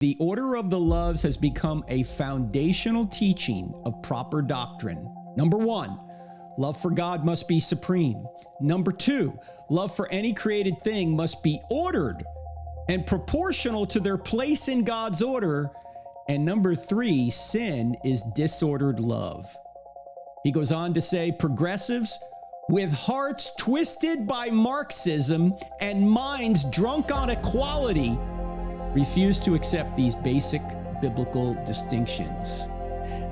The order of the loves has become a foundational teaching of proper doctrine. Number one, love for God must be supreme. Number two, love for any created thing must be ordered and proportional to their place in God's order. And number three, sin is disordered love. He goes on to say, progressives with hearts twisted by Marxism and minds drunk on equality refuse to accept these basic biblical distinctions.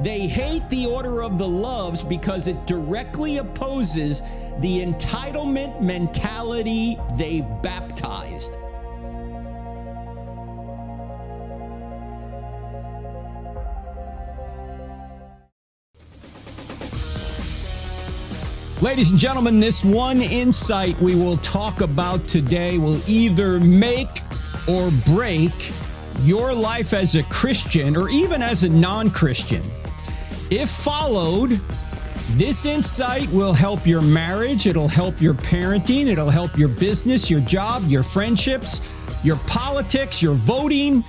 They hate the order of the loves because it directly opposes the entitlement mentality they've baptized. Ladies and gentlemen, this one insight we will talk about today will either make or break your life as a Christian or even as a non-Christian. If followed, this insight will help your marriage, it'll help your parenting, it'll help your business, your job, your friendships, your politics, your voting,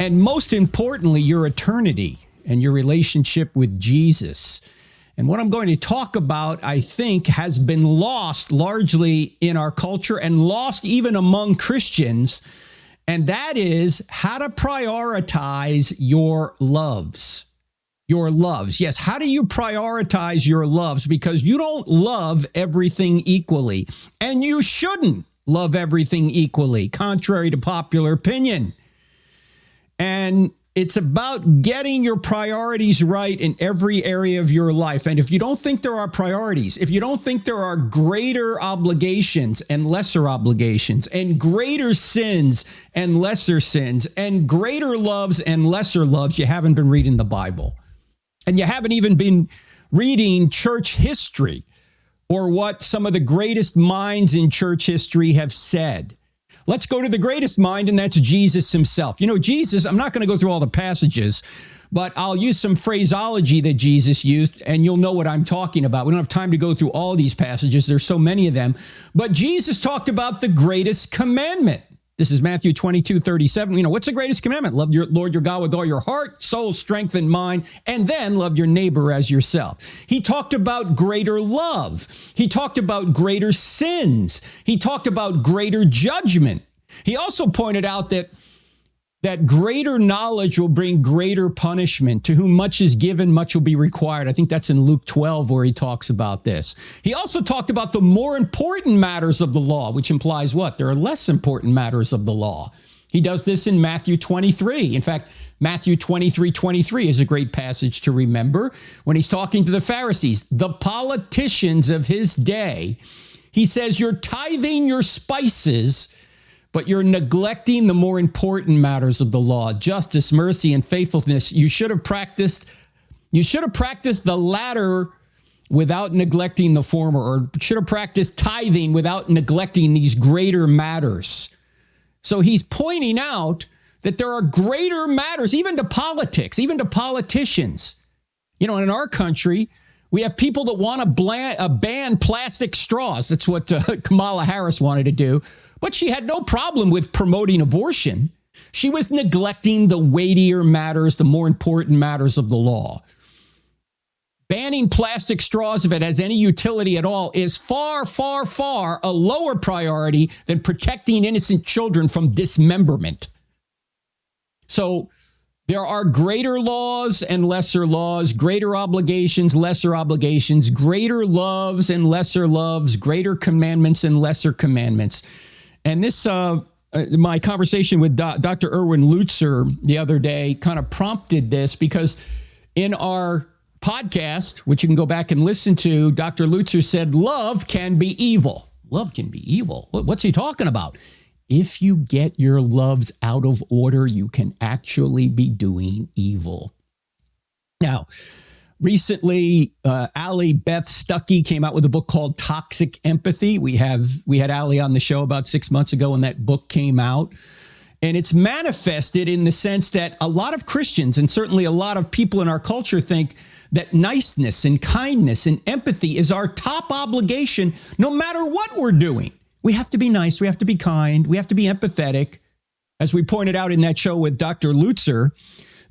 and most importantly, your eternity and your relationship with Jesus. And what I'm going to talk about, I think, has been lost largely in our culture and lost even among Christians. And that is how to prioritize your loves. Your loves. Yes, how do you prioritize your loves? Because you don't love everything equally. And you shouldn't love everything equally, contrary to popular opinion. And it's about getting your priorities right in every area of your life. And if you don't think there are priorities, if you don't think there are greater obligations and lesser obligations, and greater sins and lesser sins, and greater loves and lesser loves, you haven't been reading the Bible. And you haven't even been reading church history or what some of the greatest minds in church history have said. Let's go to the greatest mind, and that's Jesus himself. You know, Jesus, I'm not going to go through all the passages, but I'll use some phraseology that Jesus used, and you'll know what I'm talking about. We don't have time to go through all these passages. There's so many of them. But Jesus talked about the greatest commandment. This is Matthew 22:37. You know, what's the greatest commandment? Love your Lord your God with all your heart, soul, strength, and mind, and then love your neighbor as yourself. He talked about greater love. He talked about greater sins. He talked about greater judgment. He also pointed out that greater knowledge will bring greater punishment. To whom much is given, much will be required. I think that's in Luke 12 where he talks about this. He also talked about the more important matters of the law, which implies what? There are less important matters of the law. He does this in Matthew 23. In fact, Matthew 23:23 is a great passage to remember when he's talking to the Pharisees, the politicians of his day. He says, you're tithing your spices, but you're neglecting the more important matters of the law, justice, mercy, and faithfulness. You should have practiced the latter without neglecting the former, or should have practiced tithing without neglecting these greater matters. So he's pointing out that there are greater matters, even to politics, even to politicians. You know, in our country, we have people that want to ban plastic straws. That's what Kamala Harris wanted to do. But she had no problem with promoting abortion. She was neglecting the weightier matters, the more important matters of the law. Banning plastic straws, if it has any utility at all, is far, far, far a lower priority than protecting innocent children from dismemberment. So there are greater laws and lesser laws, greater obligations, lesser obligations, greater loves and lesser loves, greater commandments and lesser commandments. And this, my conversation with Dr. Erwin Lutzer the other day kind of prompted this, because in our podcast, which you can go back and listen to, Dr. Lutzer said, love can be evil. Love can be evil. What's he talking about? If you get your loves out of order, you can actually be doing evil. Now, recently, Allie Beth Stuckey came out with a book called Toxic Empathy. We had Allie on the show about 6 months ago when that book came out. And it's manifested in the sense that a lot of Christians, and certainly a lot of people in our culture, think that niceness and kindness and empathy is our top obligation no matter what we're doing. We have to be nice. We have to be kind. We have to be empathetic. As we pointed out in that show with Dr. Lutzer,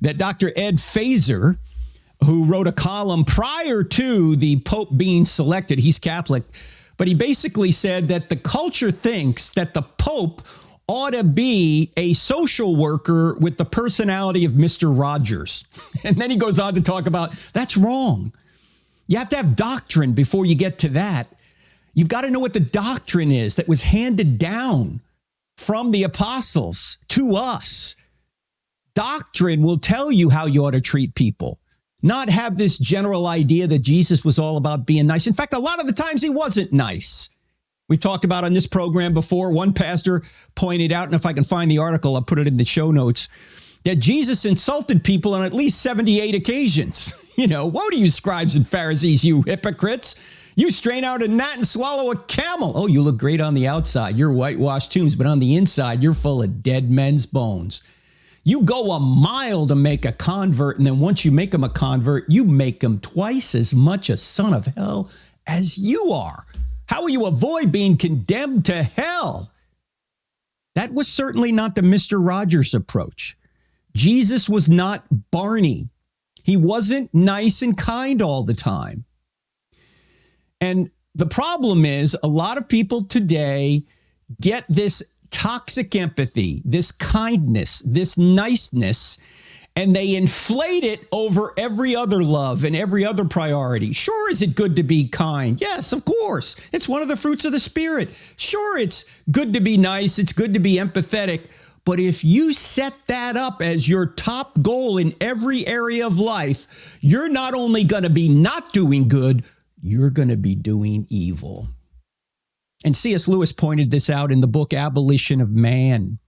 that Dr. Ed Fazer, who wrote a column prior to the Pope being selected, he's Catholic, but he basically said that the culture thinks that the Pope ought to be a social worker with the personality of Mr. Rogers. And then he goes on to talk about, that's wrong. You have to have doctrine before you get to that. You've got to know what the doctrine is that was handed down from the apostles to us. Doctrine will tell you how you ought to treat people, not have this general idea that Jesus was all about being nice. In fact, a lot of the times he wasn't nice. We've talked about on this program before, one pastor pointed out, and if I can find the article, I'll put it in the show notes, that Jesus insulted people on at least 78 occasions. Woe to you, scribes and Pharisees, you hypocrites. You strain out a gnat and swallow a camel. Oh, you look great on the outside. You're whitewashed tombs, but on the inside, you're full of dead men's bones. You go a mile to make a convert, and then once you make them a convert, you make them twice as much a son of hell as you are. How will you avoid being condemned to hell? That was certainly not the Mr. Rogers approach. Jesus was not Barney. He wasn't nice and kind all the time. And the problem is a lot of people today get this toxic empathy, this kindness, this niceness, and they inflate it over every other love and every other priority. Sure, is it good to be kind? Yes, of course. It's one of the fruits of the Spirit. Sure, it's good to be nice. It's good to be empathetic. But if you set that up as your top goal in every area of life, you're not only going to be not doing good, you're going to be doing evil. And C.S. Lewis pointed this out in the book Abolition of Man,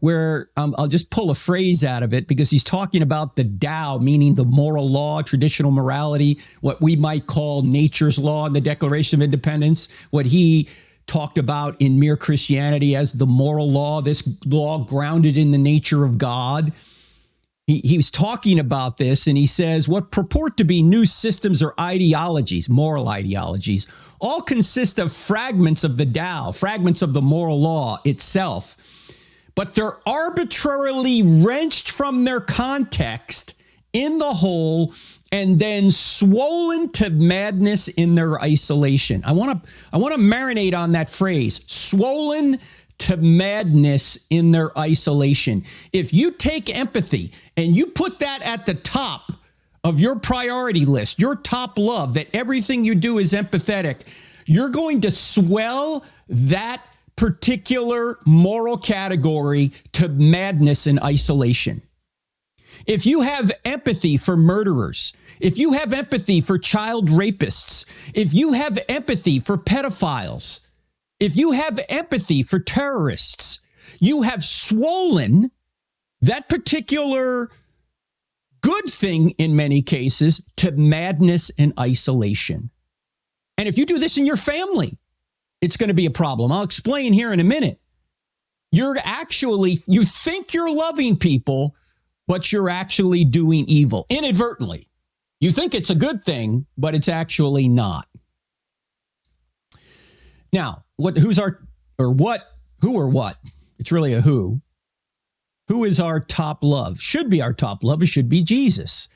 where I'll just pull a phrase out of it because he's talking about the Tao, meaning the moral law, traditional morality, what we might call nature's law in the Declaration of Independence, what he talked about in Mere Christianity as the moral law, this law grounded in the nature of God. He was talking about this, and he says, what purport to be new systems or ideologies, moral ideologies, all consist of fragments of the Tao, fragments of the moral law itself, but they're arbitrarily wrenched from their context in the whole and then swollen to madness in their isolation. I want to marinate on that phrase, swollen to madness in their isolation. If you take empathy and you put that at the top of your priority list, your top love, that everything you do is empathetic, you're going to swell that particular moral category to madness and isolation. If you have empathy for murderers, if you have empathy for child rapists, if you have empathy for pedophiles, if you have empathy for terrorists, you have swollen that particular good thing in many cases to madness and isolation. And if you do this in your family, it's going to be a problem. I'll explain here in a minute. You think you're loving people, but you're actually doing evil inadvertently. You think it's a good thing, but it's actually not. Now, who or what? It's really a who. Who is our top love? Should be our top love. It should be Jesus.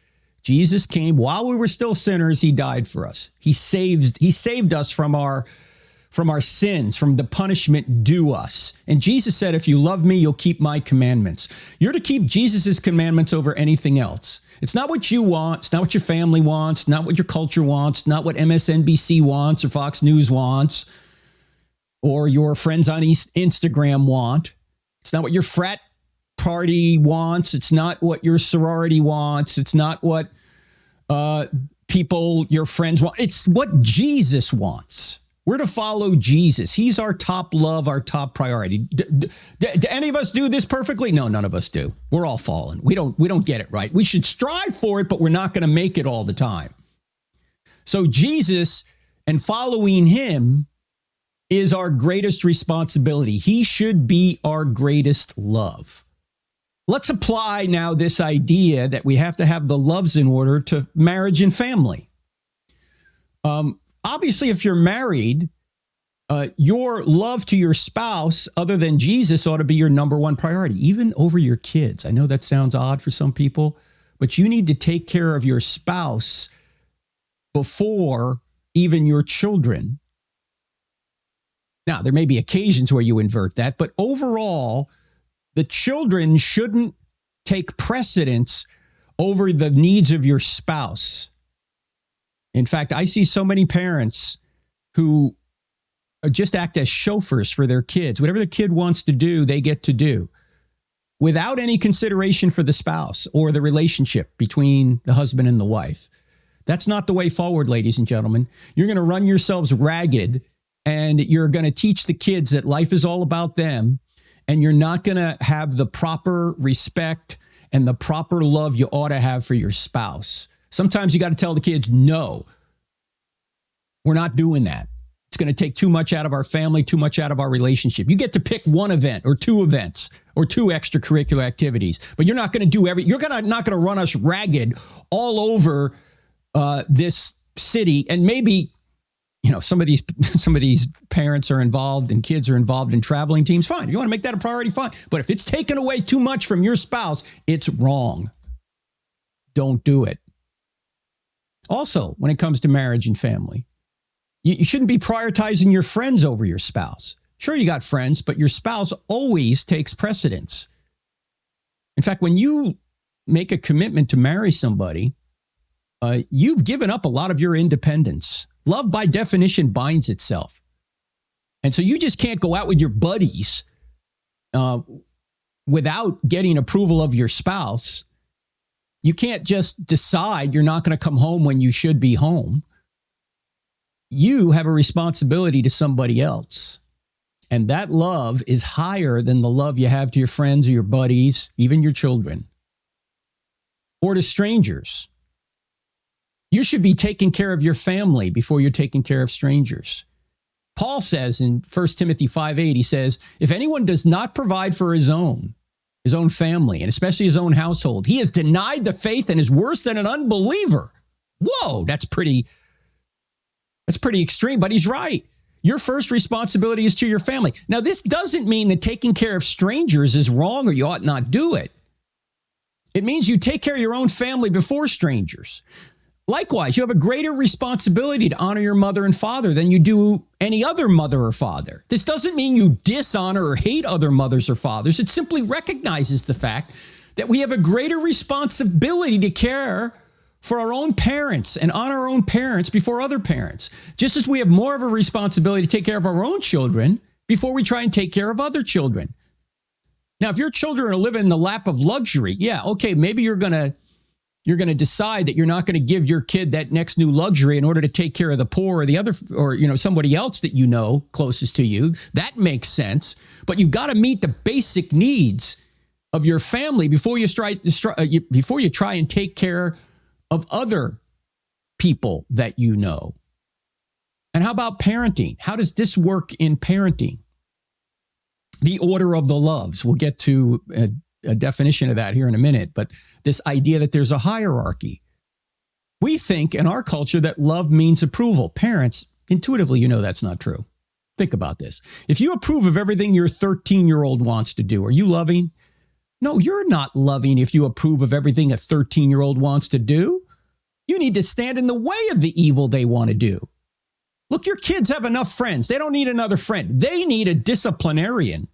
Jesus came while we were still sinners. He died for us. He saved us from our sins, from the punishment due us. And Jesus said, if you love me, you'll keep my commandments. You're to keep Jesus's commandments over anything else. It's not what you want. It's not what your family wants. Not what your culture wants. Not what MSNBC wants or Fox News wants or your friends on Instagram want. It's not what your frat party wants. It's not what your sorority wants. It's not what your friends want. It's what Jesus wants. We're to follow Jesus. He's our top love, our top priority. Do any of us do this perfectly? No, none of us do. We're all fallen. We don't get it right. We should strive for it, but we're not going to make it all the time. So Jesus and following him is our greatest responsibility. He should be our greatest love. Let's apply now this idea that we have to have the loves in order to marriage and family. Obviously, if you're married, Your love to your spouse, other than Jesus, ought to be your number one priority, even over your kids. I know that sounds odd for some people, but you need to take care of your spouse before even your children. Now, there may be occasions where you invert that, but overall, the children shouldn't take precedence over the needs of your spouse. In fact, I see so many parents who just act as chauffeurs for their kids. Whatever the kid wants to do, they get to do without any consideration for the spouse or the relationship between the husband and the wife. That's not the way forward, ladies and gentlemen. You're going to run yourselves ragged, and you're going to teach the kids that life is all about them, and you're not going to have the proper respect and the proper love you ought to have for your spouse. Sometimes you got to tell the kids, no, we're not doing that. It's going to take too much out of our family, too much out of our relationship. You get to pick one event or two events or two extracurricular activities, but you're not going to do you're not going to run us ragged all over this city. And maybe, some of these parents are involved and kids are involved in traveling teams. Fine. If you want to make that a priority, fine. But if it's taken away too much from your spouse, it's wrong. Don't do it. Also, when it comes to marriage and family, you shouldn't be prioritizing your friends over your spouse. Sure, you got friends, but your spouse always takes precedence. In fact, when you make a commitment to marry somebody, you've given up a lot of your independence. Love, by definition, binds itself. And so you just can't go out with your buddies without getting approval of your spouse. You can't just decide you're not going to come home when you should be home. You have a responsibility to somebody else. And that love is higher than the love you have to your friends or your buddies, even your children, or to strangers. You should be taking care of your family before you're taking care of strangers. Paul says in 1 Timothy 5:8, he says, if anyone does not provide for his own family, and especially his own household, he has denied the faith and is worse than an unbeliever. Whoa, that's pretty extreme, but he's right. Your first responsibility is to your family. Now, this doesn't mean that taking care of strangers is wrong or you ought not do it. It means you take care of your own family before strangers. Likewise, you have a greater responsibility to honor your mother and father than you do any other mother or father. This doesn't mean you dishonor or hate other mothers or fathers. It simply recognizes the fact that we have a greater responsibility to care for our own parents and honor our own parents before other parents, just as we have more of a responsibility to take care of our own children before we try and take care of other children. Now, if your children are living in the lap of luxury, yeah, okay, maybe you're going to decide that you're not going to give your kid that next new luxury in order to take care of the poor or the other, or somebody else that you know closest to you. That makes sense, but you've got to meet the basic needs of your family before you try and take care of other people that you know. And how about parenting? How does this work in parenting? The order of the loves. We'll get to a definition of that here in a minute, but this idea that there's a hierarchy. We think in our culture that love means approval. Parents, intuitively, that's not true. Think about this. If you approve of everything your 13-year-old wants to do, are you loving? No, you're not loving if you approve of everything a 13-year-old wants to do. You need to stand in the way of the evil they want to do. Look, your kids have enough friends. They don't need another friend. They need a disciplinarian.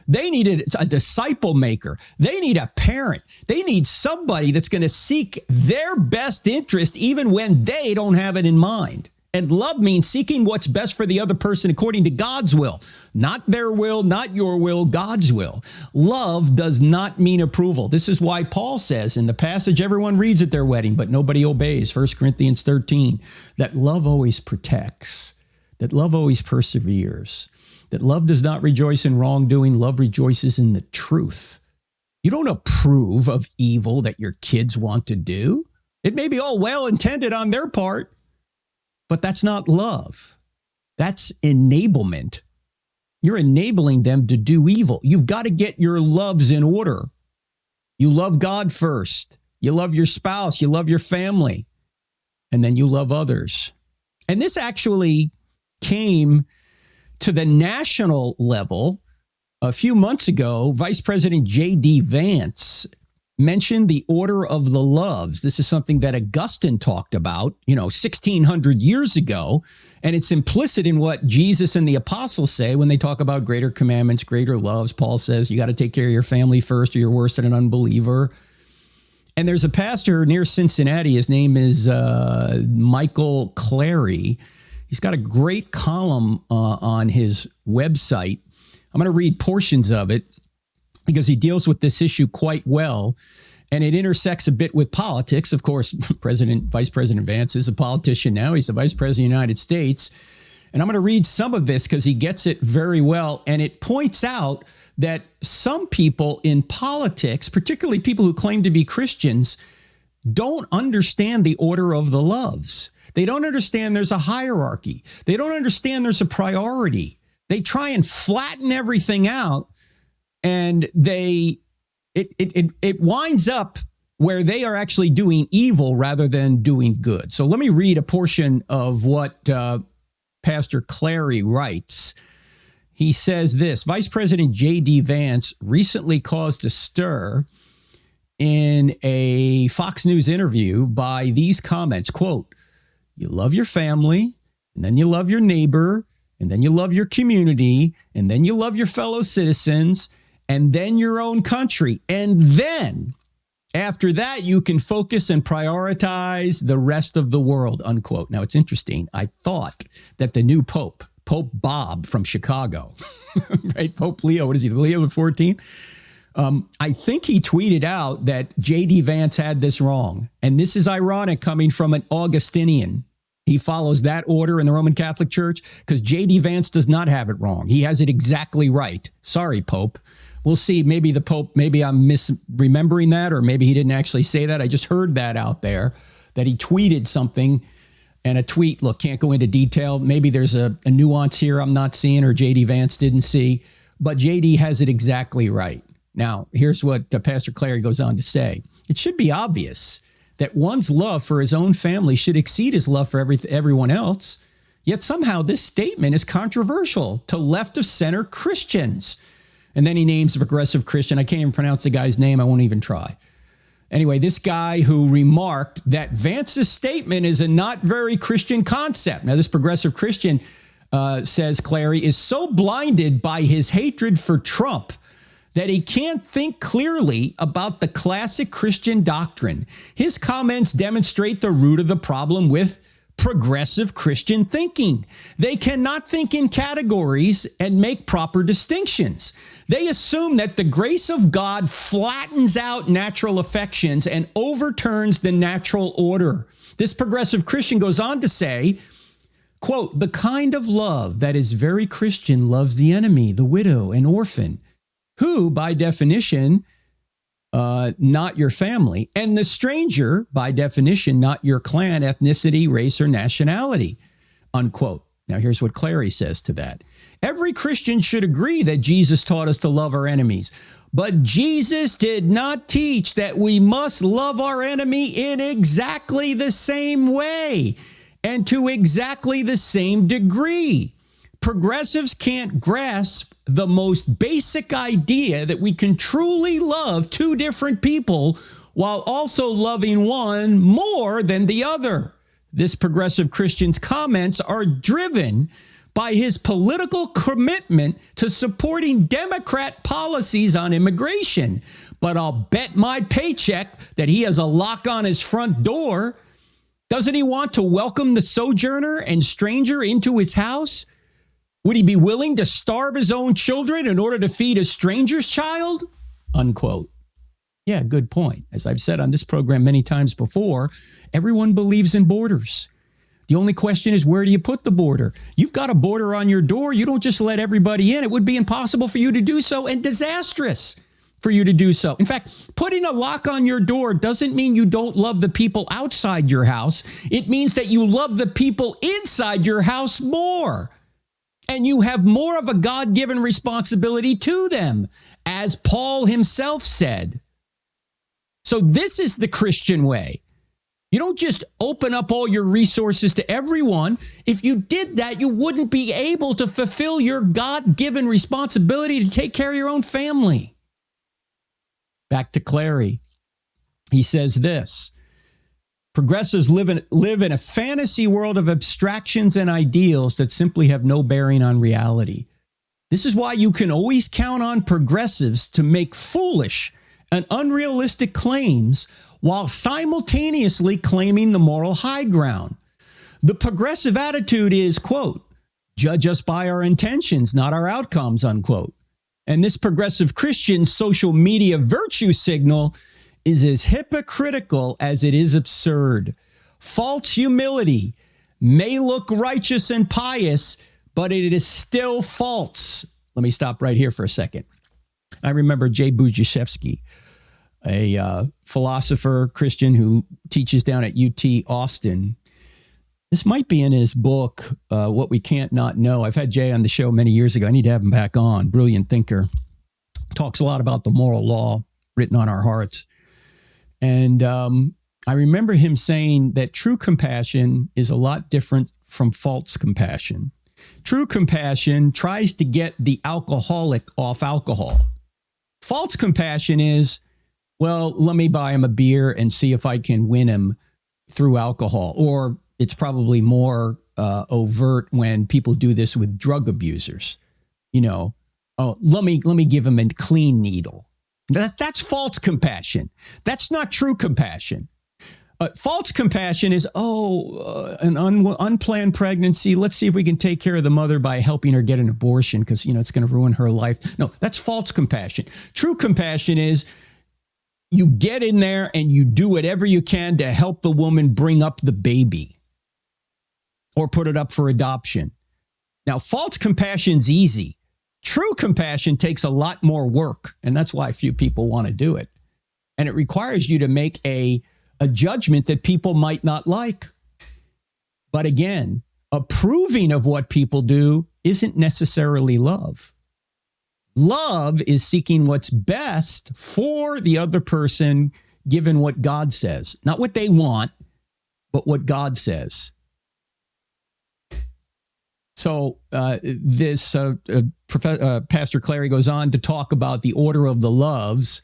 They need a disciple maker. They need a parent. They need somebody that's going to seek their best interest even when they don't have it in mind. And love means seeking what's best for the other person according to God's will. Not their will, not your will, God's will. Love does not mean approval. This is why Paul says in the passage everyone reads at their wedding, but nobody obeys, 1 Corinthians 13, that love always protects, that love always perseveres, that love does not rejoice in wrongdoing, love rejoices in the truth. You don't approve of evil that your kids want to do. It may be all well-intended on their part, but that's not love. That's enablement. You're enabling them to do evil. You've got to get your loves in order. You love God first. You love your spouse. You love your family. And then you love others. And this actually came to the national level, a few months ago, Vice President J.D. Vance mentioned the order of the loves. This is something that Augustine talked about, 1,600 years ago. And it's implicit in what Jesus and the apostles say when they talk about greater commandments, greater loves. Paul says you got to take care of your family first or you're worse than an unbeliever. And there's a pastor near Cincinnati. His name is Michael Clary. He's got a great column on his website. I'm going to read portions of it because he deals with this issue quite well. And it intersects a bit with politics. Of course, Vice President Vance is a politician now. He's the Vice President of the United States. And I'm going to read some of this because he gets it very well. And it points out that some people in politics, particularly people who claim to be Christians, don't understand the order of the loves. They don't understand there's a hierarchy. They don't understand there's a priority. They try and flatten everything out, and it winds up where they are actually doing evil rather than doing good. So let me read a portion of what Pastor Clary writes. He says this: Vice President J.D. Vance recently caused a stir in a Fox News interview by these comments, quote, "You love your family, and then you love your neighbor, and then you love your community, and then you love your fellow citizens, and then your own country. And then after that, you can focus and prioritize the rest of the world," unquote. Now, it's interesting. I thought that the new Pope Bob from Chicago, right? Pope Leo, what is he, Leo the 14th? I think he tweeted out that J.D. Vance had this wrong. And this is ironic coming from an Augustinian. He follows that order in the Roman Catholic Church because J.D. Vance does not have it wrong. He has it exactly right. Sorry, Pope. We'll see. Maybe the Pope, maybe I'm misremembering that, or maybe he didn't actually say that. I just heard that out there, that he tweeted something. And a tweet, look, can't go into detail. Maybe there's a nuance here I'm not seeing or J.D. Vance didn't see. But J.D. has it exactly right. Now, here's what Pastor Clary goes on to say. It should be obvious that one's love for his own family should exceed his love for everyone else. Yet somehow this statement is controversial to left-of-center Christians. And then he names a progressive Christian. I can't even pronounce the guy's name. I won't even try. Anyway, this guy who remarked that Vance's statement is a not very Christian concept. Now, this progressive Christian, says Clary, is so blinded by his hatred for Trump that he can't think clearly about the classic Christian doctrine. His comments demonstrate the root of the problem with progressive Christian thinking. They cannot think in categories and make proper distinctions. They assume that the grace of God flattens out natural affections and overturns the natural order. This progressive Christian goes on to say, quote, "The kind of love that is very Christian loves the enemy, the widow, and orphan, who, by definition, not your family, and the stranger, by definition, not your clan, ethnicity, race, or nationality," unquote. Now, here's what Clary says to that. "Every Christian should agree that Jesus taught us to love our enemies, but Jesus did not teach that we must love our enemy in exactly the same way and to exactly the same degree. Progressives can't grasp the most basic idea that we can truly love two different people while also loving one more than the other." This progressive Christian's comments are driven by his political commitment to supporting Democrat policies on immigration. But I'll bet my paycheck that he has a lock on his front door. Doesn't he want to welcome the sojourner and stranger into his house? Would he be willing to starve his own children in order to feed a stranger's child? Unquote. Yeah, good point. As I've said on this program many times before, everyone believes in borders. The only question is, where do you put the border? You've got a border on your door. You don't just let everybody in. It would be impossible for you to do so and disastrous for you to do so. In fact, putting a lock on your door doesn't mean you don't love the people outside your house. It means that you love the people inside your house more. And you have more of a God-given responsibility to them, as Paul himself said. So this is the Christian way. You don't just open up all your resources to everyone. If you did that, you wouldn't be able to fulfill your God-given responsibility to take care of your own family. Back to Clary. He says this: progressives live in a fantasy world of abstractions and ideals that simply have no bearing on reality. This is why you can always count on progressives to make foolish and unrealistic claims while simultaneously claiming the moral high ground. The progressive attitude is, quote, judge us by our intentions, not our outcomes, unquote. And this progressive Christian social media virtue signal is as hypocritical as it is absurd. False humility may look righteous and pious, but it is still false. Let me stop right here for a second. I remember J. Budziszewski, a philosopher, Christian who teaches down at UT Austin. This might be in his book, What We Can't Not Know. I've had Jay on the show many years ago. I need to have him back on. Brilliant thinker. Talks a lot about the moral law written on our hearts. And I remember him saying that true compassion is a lot different from false compassion. True compassion tries to get the alcoholic off alcohol. False compassion is, well, let me buy him a beer and see if I can win him through alcohol. Or it's probably more overt when people do this with drug abusers. You know, oh, let me give him a clean needle. That's false compassion. That's not true compassion. False compassion is, an unplanned pregnancy. Let's see if we can take care of the mother by helping her get an abortion because, it's going to ruin her life. No, that's false compassion. True compassion is you get in there and you do whatever you can to help the woman bring up the baby or put it up for adoption. Now, false compassion's easy. True compassion takes a lot more work, and that's why few people want to do it. And it requires you to make a judgment that people might not like. But again, approving of what people do isn't necessarily love. Love is seeking what's best for the other person, given what God says. Not what they want, but what God says. So Pastor Clary goes on to talk about the order of the loves.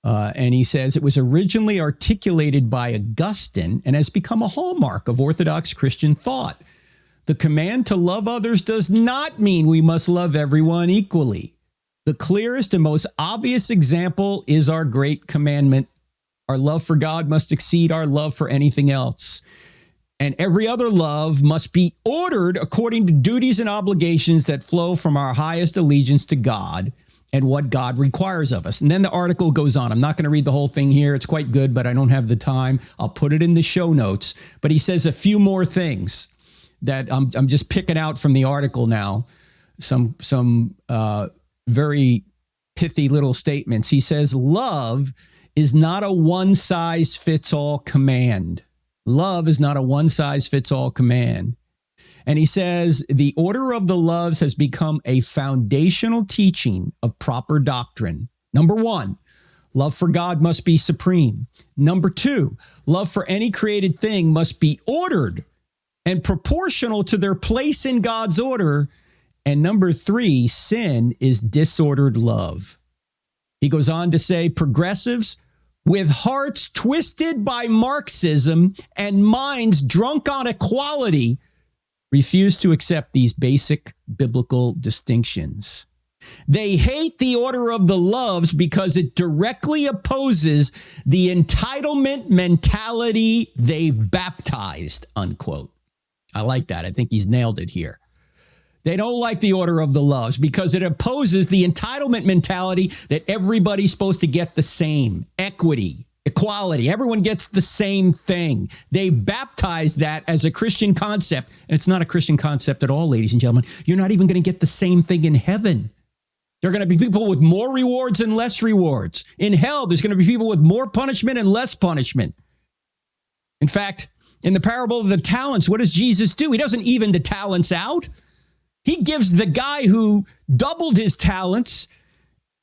And he says it was originally articulated by Augustine and has become a hallmark of Orthodox Christian thought. The command to love others does not mean we must love everyone equally. The clearest and most obvious example is our great commandment. Our love for God must exceed our love for anything else. And every other love must be ordered according to duties and obligations that flow from our highest allegiance to God and what God requires of us. And then the article goes on. I'm not going to read the whole thing here. It's quite good, but I don't have the time. I'll put it in the show notes. But he says a few more things that I'm just picking out from the article now. Some very pithy little statements. He says, love is not a one-size-fits-all command. Love is not a one-size-fits-all command. And he says, the order of the loves has become a foundational teaching of proper doctrine. Number one, love for God must be supreme. Number two, love for any created thing must be ordered and proportional to their place in God's order. And number three, sin is disordered love. He goes on to say, progressives with hearts twisted by Marxism and minds drunk on equality refuse to accept these basic biblical distinctions. They hate the order of the loves because it directly opposes the entitlement mentality they baptized, unquote. I like that. I think he's nailed it here. They don't like the order of the loves because it opposes the entitlement mentality that everybody's supposed to get the same. Equity, equality, everyone gets the same thing. They baptize that as a Christian concept, and it's not a Christian concept at all, ladies and gentlemen. You're not even going to get the same thing in heaven. There are going to be people with more rewards and less rewards. In hell, there's going to be people with more punishment and less punishment. In fact, in the parable of the talents, what does Jesus do? He doesn't even the talents out. He gives the guy who doubled his talents,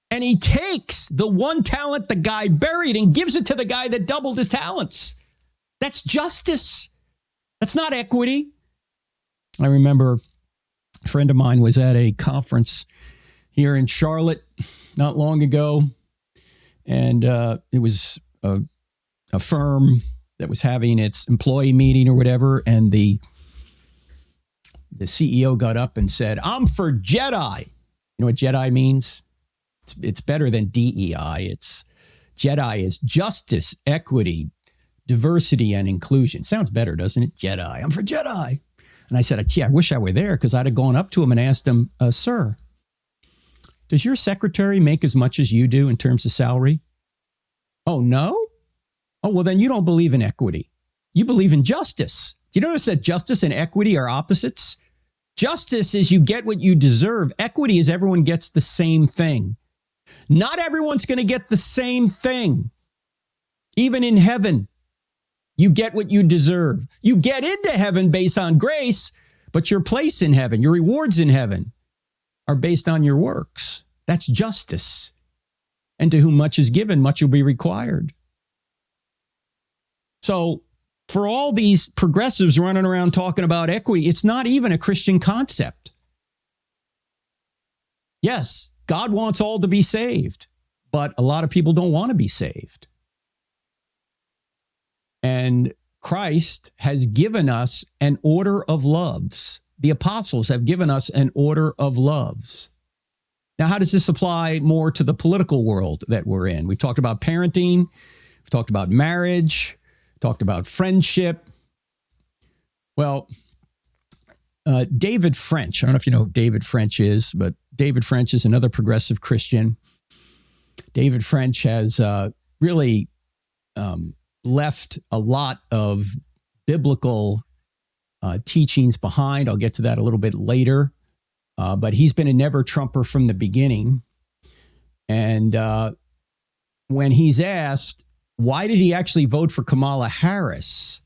and he takes the one talent the guy buried and gives it to the guy that doubled his talents. That's justice. That's not equity. I remember a friend of mine was at a conference here in Charlotte not long ago, and it was a firm that was having its employee meeting or whatever, and the CEO got up and said, "I'm for Jedi." You know what Jedi means? It's better than DEI. It's Jedi is justice, equity, diversity, and inclusion. Sounds better, doesn't it? Jedi. I'm for Jedi. And I said, gee, I wish I were there, because I'd have gone up to him and asked him, sir, does your secretary make as much as you do in terms of salary? Oh, no? Oh, well, then you don't believe in equity. You believe in justice. Do you notice that justice and equity are opposites? Justice is you get what you deserve. Equity is everyone gets the same thing. Not everyone's going to get the same thing. Even in heaven, you get what you deserve. You get into heaven based on grace, but your place in heaven, your rewards in heaven, are based on your works. That's justice. And to whom much is given, much will be required. So for all these progressives running around talking about equity, it's not even a Christian concept. Yes, God wants all to be saved, but a lot of people don't want to be saved. And Christ has given us an order of loves. The apostles have given us an order of loves. Now, how does this apply more to the political world that we're in? We've talked about parenting. We've talked about marriage. Talked about friendship. Well, David French, I don't know if you know who David French is, but David French is another progressive Christian. David French has really left a lot of biblical teachings behind. I'll get to that a little bit later. But he's been a never-Trumper from the beginning. And when he's asked, why did he actually vote for Kamala Harris?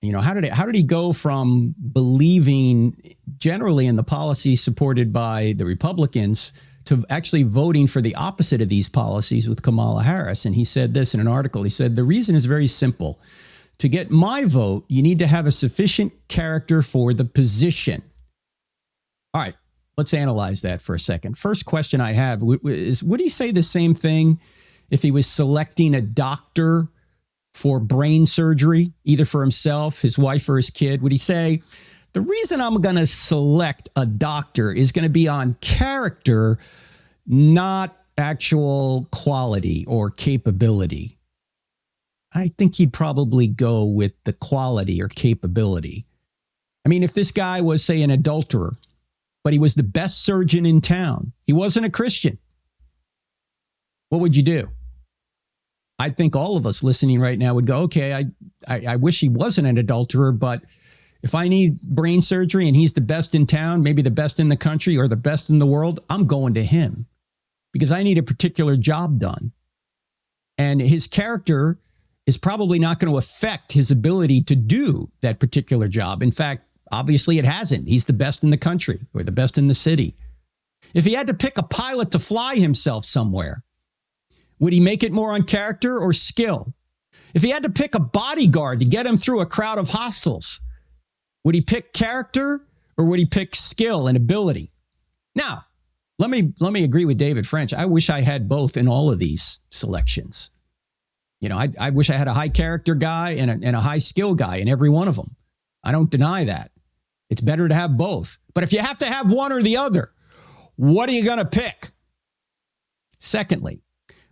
You know, how did he go from believing generally in the policies supported by the Republicans to actually voting for the opposite of these policies with Kamala Harris? And he said this in an article. He said, the reason is very simple. To get my vote, you need to have a sufficient character for the position. All right, let's analyze that for a second. First question I have is, would he say the same thing if he was selecting a doctor for brain surgery, either for himself, his wife, or his kid? Would he say, the reason I'm going to select a doctor is going to be on character, not actual quality or capability? I think he'd probably go with the quality or capability. I mean, if this guy was, say, an adulterer, but he was the best surgeon in town, he wasn't a Christian, what would you do? I think all of us listening right now would go, okay, I wish he wasn't an adulterer, but if I need brain surgery and he's the best in town, maybe the best in the country or the best in the world, I'm going to him because I need a particular job done. And his character is probably not going to affect his ability to do that particular job. In fact, obviously it hasn't. He's the best in the country or the best in the city. If he had to pick a pilot to fly himself somewhere, would he make it more on character or skill? If he had to pick a bodyguard to get him through a crowd of hostiles, would he pick character or would he pick skill and ability? Now, let me agree with David French. I wish I had both in all of these selections. You know, I wish I had a high character guy and a high skill guy in every one of them. I don't deny that. It's better to have both. But if you have to have one or the other, what are you going to pick? Secondly,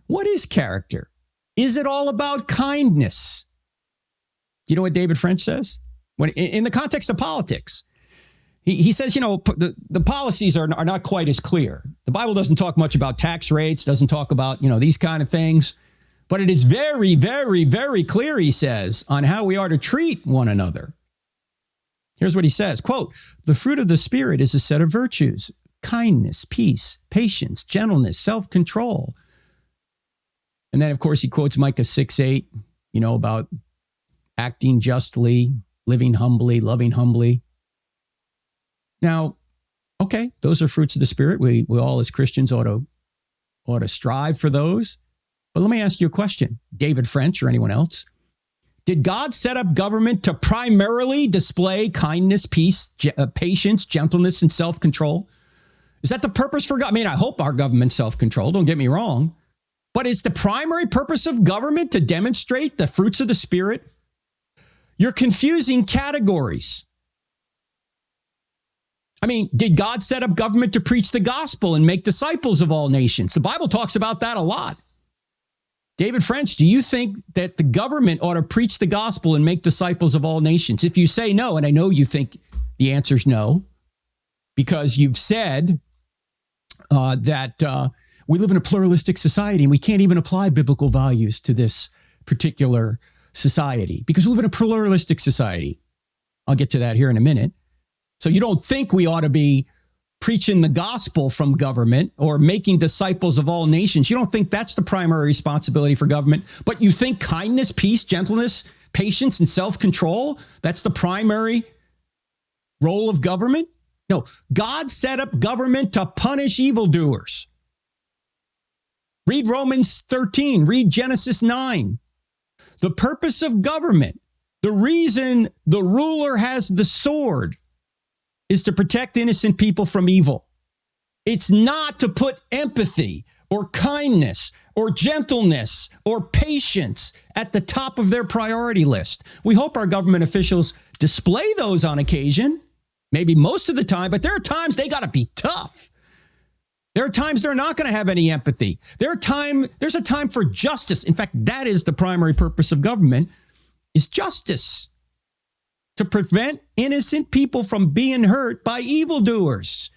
what is character? Is it all about kindness? Do you know what David French says? When in the context of politics, he says, you know, the policies are not quite as clear. The Bible doesn't talk much about tax rates, doesn't talk about, you know, these kind of things. But it is very, very, very clear, he says, on how we are to treat one another. Here's what he says, quote, the fruit of the Spirit is a set of virtues, kindness, peace, patience, gentleness, self-control. And then, of course, he quotes Micah 6:8, you know, about acting justly, living humbly, loving humbly. Now, okay, those are fruits of the Spirit. We all as Christians ought to strive for those. But let me ask you a question, David French or anyone else. Did God set up government to primarily display kindness, peace, patience, gentleness, and self-control? Is that the purpose for God? I mean, I hope our government's self-control, don't get me wrong. But is the primary purpose of government to demonstrate the fruits of the Spirit? You're confusing categories. I mean, did God set up government to preach the gospel and make disciples of all nations? The Bible talks about that a lot. David French, do you think that the government ought to preach the gospel and make disciples of all nations? If you say no, and I know you think the answer is no, because you've said that we live in a pluralistic society and we can't even apply biblical values to this particular society because we live in a pluralistic society. I'll get to that here in a minute. So you don't think we ought to be preaching the gospel from government or making disciples of all nations. You don't think that's the primary responsibility for government, but you think kindness, peace, gentleness, patience, and self-control, that's the primary role of government? No, God set up government to punish evildoers. Read Romans 13, read Genesis 9. The purpose of government, the reason the ruler has the sword, is to protect innocent people from evil. It's not to put empathy or kindness or gentleness or patience at the top of their priority list. We hope our government officials display those on occasion, maybe most of the time, but there are times they got to be tough. There are times they're not going to have any empathy. There's a time for justice. In fact, that is the primary purpose of government, is justice. To prevent innocent people from being hurt by evildoers.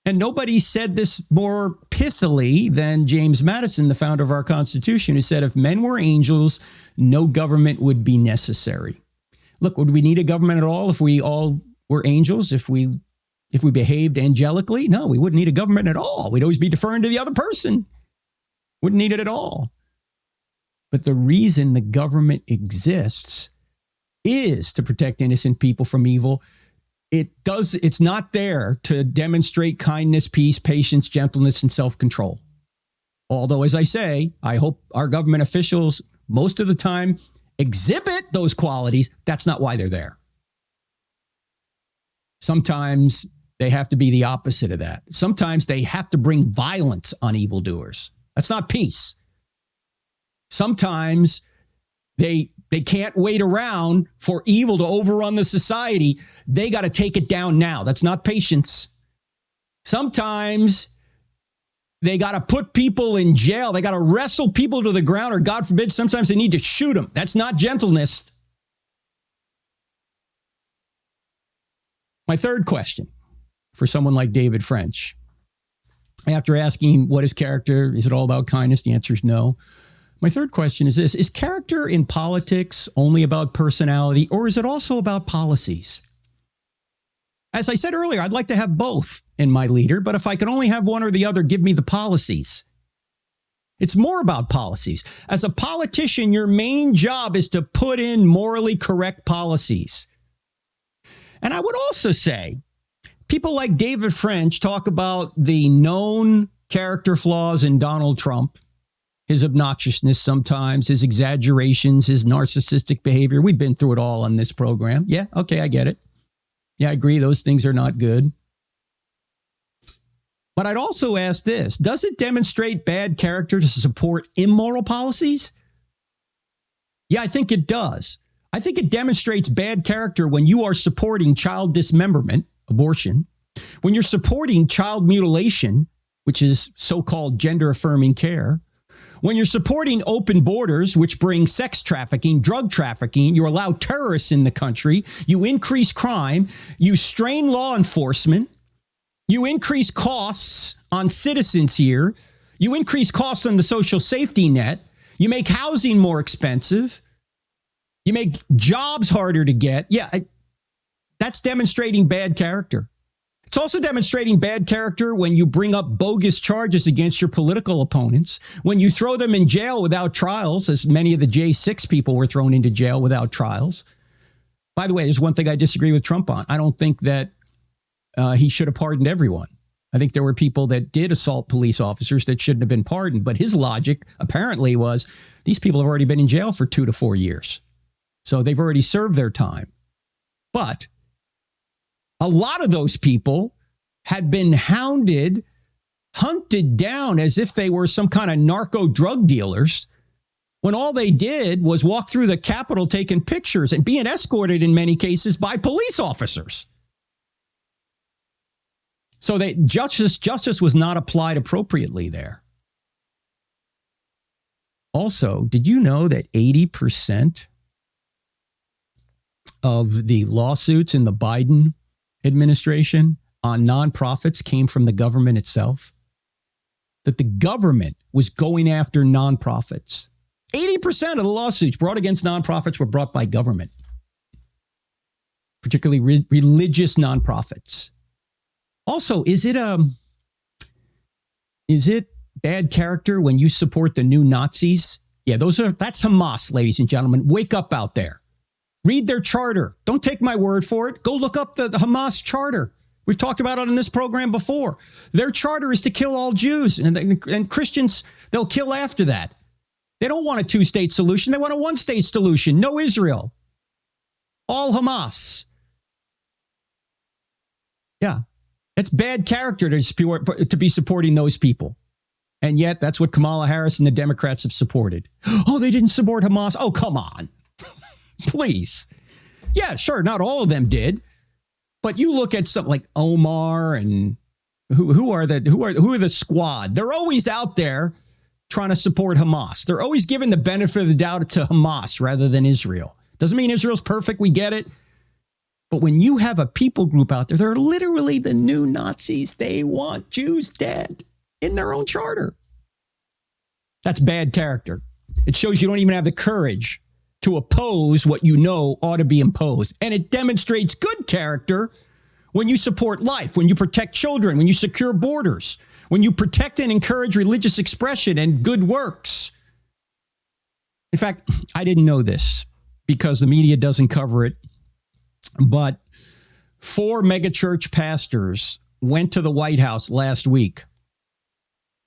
And nobody said this more pithily than James Madison, the founder of our Constitution, who said, if men were angels, no government would be necessary. Look, would we need a government at all if we all were angels, if we behaved angelically? No, we wouldn't need a government at all. We'd always be deferring to the other person. Wouldn't need it at all. But the reason the government exists is to protect innocent people from evil. It's not there to demonstrate kindness, peace, patience, gentleness, and self-control. Although, as I say, I hope our government officials most of the time exhibit those qualities. That's not why they're there. Sometimes they have to be the opposite of that. Sometimes they have to bring violence on evildoers. That's not peace. Sometimes they can't wait around for evil to overrun the society. They got to take it down now. That's not patience. Sometimes they got to put people in jail. They got to wrestle people to the ground, or God forbid, sometimes they need to shoot them. That's not gentleness. My third question for someone like David French, after asking what is character, is it all about kindness? The answer is no. My third question is this: is character in politics only about personality, or is it also about policies? As I said earlier, I'd like to have both in my leader, but if I can only have one or the other, give me the policies. It's more about policies. As a politician, your main job is to put in morally correct policies. And I would also say, people like David French talk about the known character flaws in Donald Trump. His obnoxiousness sometimes, his exaggerations, his narcissistic behavior. We've been through it all on this program. Yeah, okay, I get it. Yeah, I agree, those things are not good. But I'd also ask this: does it demonstrate bad character to support immoral policies? Yeah, I think it does. I think it demonstrates bad character when you are supporting child dismemberment, abortion, when you're supporting child mutilation, which is so-called gender-affirming care, when you're supporting open borders, which bring sex trafficking, drug trafficking, you allow terrorists in the country, you increase crime, you strain law enforcement, you increase costs on citizens here, you increase costs on the social safety net, you make housing more expensive, you make jobs harder to get. Yeah, that's demonstrating bad character. It's also demonstrating bad character when you bring up bogus charges against your political opponents, when you throw them in jail without trials, as many of the J6 people were thrown into jail without trials. By the way, there's one thing I disagree with Trump on. I don't think that he should have pardoned everyone. I think there were people that did assault police officers that shouldn't have been pardoned. But his logic apparently was these people have already been in jail for 2 to 4 years. So they've already served their time. But a lot of those people had been hunted down as if they were some kind of narco drug dealers, when all they did was walk through the Capitol taking pictures and being escorted in many cases by police officers. So justice was not applied appropriately there. Also, did you know that 80% of the lawsuits in the Biden administration on nonprofits came from the government itself? That the government was going after nonprofits. 80% of the lawsuits brought against nonprofits were brought by government, particularly religious nonprofits. Also, is it bad character when you support the new Nazis? Yeah, that's Hamas, ladies and gentlemen. Wake up out there. Read their charter. Don't take my word for it. Go look up the Hamas charter. We've talked about it on this program before. Their charter is to kill all Jews, and Christians, they'll kill after that. They don't want a two-state solution. They want a one-state solution. No Israel. All Hamas. Yeah. It's bad character to be supporting those people. And yet, that's what Kamala Harris and the Democrats have supported. Oh, they didn't support Hamas. Oh, come on. Please. Yeah, sure. Not all of them did. But you look at something like Omar and who are the squad? They're always out there trying to support Hamas. They're always giving the benefit of the doubt to Hamas rather than Israel. Doesn't mean Israel's perfect. We get it. But when you have a people group out there, they're literally the new Nazis. They want Jews dead in their own charter. That's bad character. It shows you don't even have the courage to oppose what you know ought to be imposed. And it demonstrates good character when you support life, when you protect children, when you secure borders, when you protect and encourage religious expression and good works. In fact, I didn't know this because the media doesn't cover it, but 4 megachurch pastors went to the White House last week.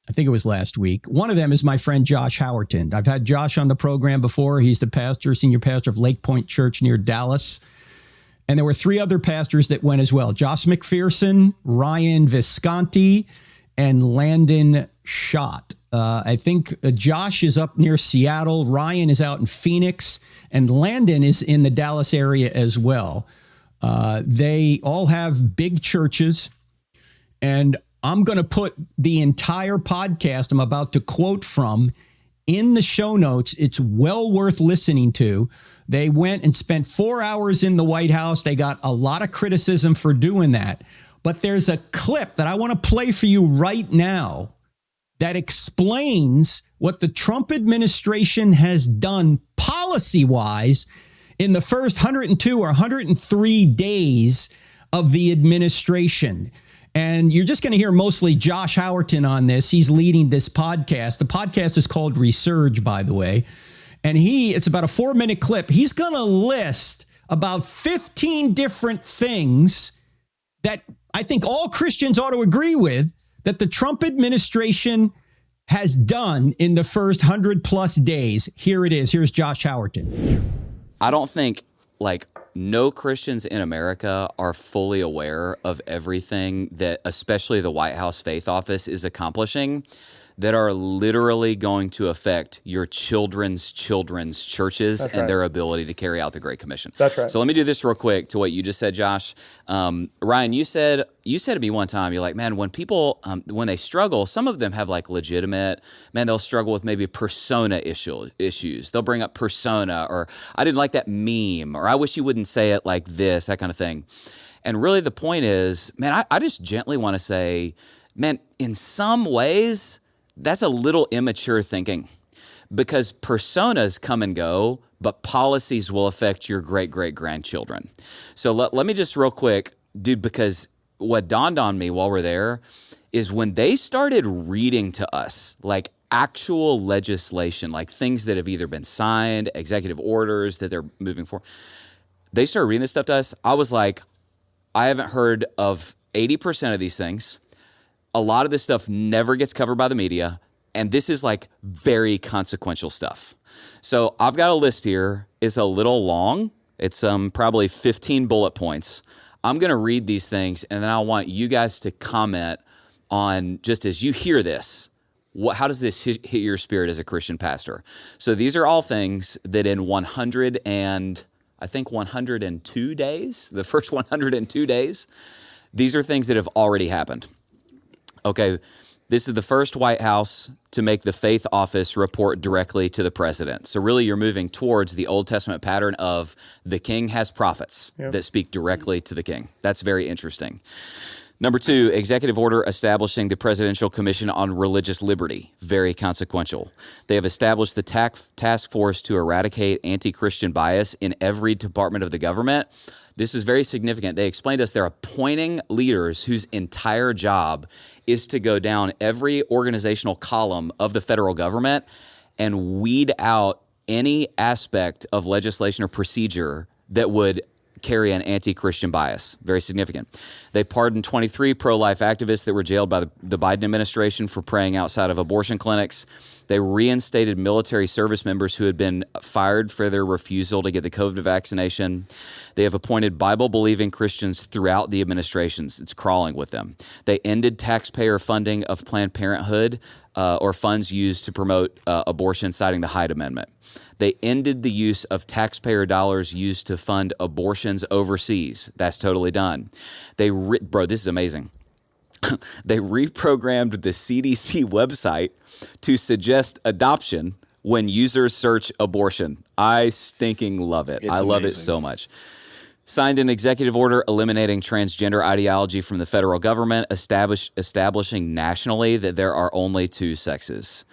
I think it was last week. One of them is my friend Josh Howerton. I've had Josh on the program before. He's the senior pastor of Lake Point Church near Dallas. And there were 3 other pastors that went as well. Josh McPherson, Ryan Visconti, and Landon Schott. I think Josh is up near Seattle. Ryan is out in Phoenix. And Landon is in the Dallas area as well. They all have big churches. And I'm going to put the entire podcast I'm about to quote from in the show notes. It's well worth listening to. They went and spent 4 hours in the White House. They got a lot of criticism for doing that. But there's a clip that I want to play for you right now that explains what the Trump administration has done policy-wise in the first 102 or 103 days of the administration. And you're just going to hear mostly Josh Howerton on this. He's leading this podcast. The podcast is called Resurge, by the way. And it's about a 4-minute clip. He's going to list about 15 different things that I think all Christians ought to agree with that the Trump administration has done in the first 100 plus days. Here it is. Here's Josh Howerton. I don't think no Christians in America are fully aware of everything that especially the White House Faith Office is accomplishing that are literally going to affect your children's churches and their ability to carry out the Great Commission. That's right. So let me do this real quick to what you just said, Josh. Ryan, you said to me one time, you're like, man, when people, when they struggle, some of them have like they'll struggle with maybe persona issues. They'll bring up persona, or I didn't like that meme, or I wish you wouldn't say it like this, that kind of thing. And really the point is, man, I just gently want to say, man, in some ways, that's a little immature thinking, because personas come and go, but policies will affect your great-great-grandchildren. So let me just real quick, dude, because what dawned on me while we're there is when they started reading to us like actual legislation, like things that have either been signed, executive orders that they're moving for, they started reading this stuff to us. I was like, I haven't heard of 80% of these things. A lot of this stuff never gets covered by the media. And this is like very consequential stuff. So I've got a list here. It's a little long. It's probably 15 bullet points. I'm going to read these things, and then I want you guys to comment on, just as you hear this, how does this hit your spirit as a Christian pastor? So these are all things that in 102 days, the first 102 days, these are things that have already happened. Okay, this is the first White House to make the faith office report directly to the president. So really you're moving towards the Old Testament pattern of the king has prophets that speak directly to the king. That's very interesting. Number 2, executive order establishing the Presidential Commission on Religious Liberty. Very consequential. They have established the task force to eradicate anti-Christian bias in every department of the government. This is very significant. They explained to us they're appointing leaders whose entire job is to go down every organizational column of the federal government and weed out any aspect of legislation or procedure that would carry an anti-Christian bias. Very significant. They pardoned 23 pro-life activists that were jailed by the Biden administration for praying outside of abortion clinics. They reinstated military service members who had been fired for their refusal to get the COVID vaccination. They have appointed Bible-believing Christians throughout the administrations. It's crawling with them. They ended taxpayer funding of Planned Parenthood or funds used to promote abortion, citing the Hyde Amendment. They ended the use of taxpayer dollars used to fund abortions overseas. That's totally done. Bro, this is amazing. They reprogrammed the CDC website to suggest adoption when users search abortion. I stinking love it. I love it so much. Signed an executive order eliminating transgender ideology from the federal government, establishing nationally that there are only 2 sexes.